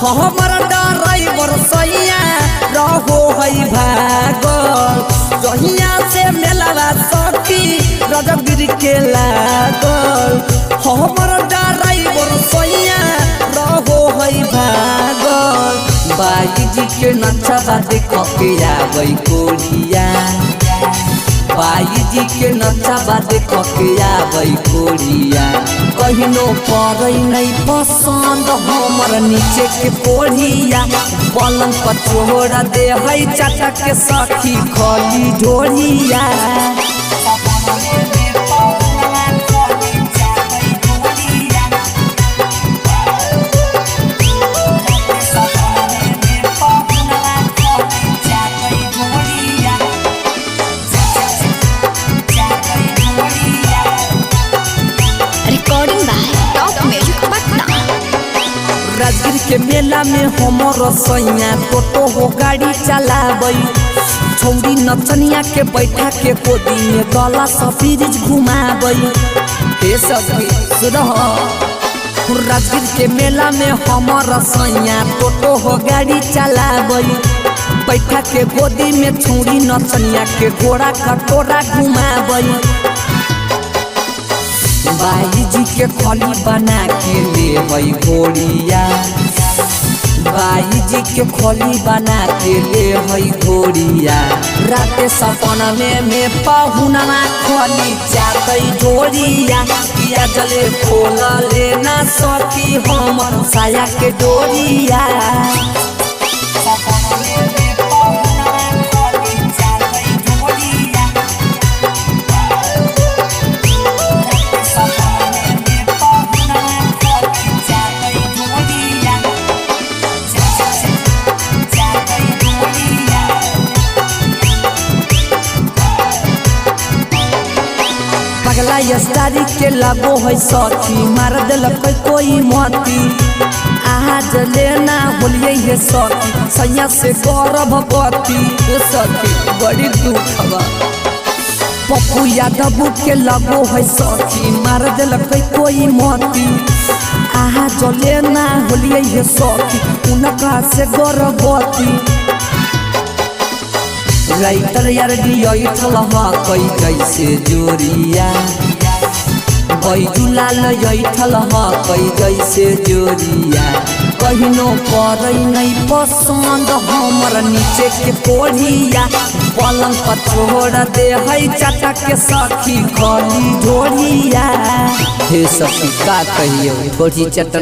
हमर ड्राइवर सैया रहो है भागल जहिया से मेलावा सखी रजगिर के लागल हमर ड्राइवर सैया रहो है भागल बाई जी के नचबा देख के आबै कोरिया बाई जी के नचबा देख के आबै कोरिया कहिनो पड़ै नहीं पसंद हमर नीचे के कोरिया पलंग पर छोड़ दे है चटक के सखी खली ढोरिया राजगीर के मेला में हमर सैया टोटो हो गाड़ी चलाबई छौड़ी नचनिया के बैठा के गोदी में गला सफीज घुमाबई हे सखी सुरह राजगीर के मेला में हमर सैया टोटो हो गाड़ी चलाबई बैठा के गोदी में छौड़ी नचनिया के घोड़ा कटोरा घुमाबई बाई जी के खली बना के ले घोड़िया बाई जी के खली बना के ले घोड़िया रात सपना में पहुना खली चाहते ढोरिया किया जले खोल लेना सकी हमर साया के डोरिया पगला यस्तारी के लगो है सखी मार दिलक कोई मोती आज लेना बोलिए ये सखी सैया से गर्भवती सखी बड़ी दुख बा पप्पू यादव के लगो है सखी मार दिलक कोई मोती आज लेना बोलिए ये सखी उनका से गर्भवती राइटर यार दियल कई कैसे जोरिया बैजुलाल यठल कई कैसे जोरिया कहिनो पड़ै नहीं पसंद हमर नीचे के कोरिया पलंग पर छोड़ दे है चटक के सखी खली ढोरिया हे सखी का कहियो थोड़ी चटन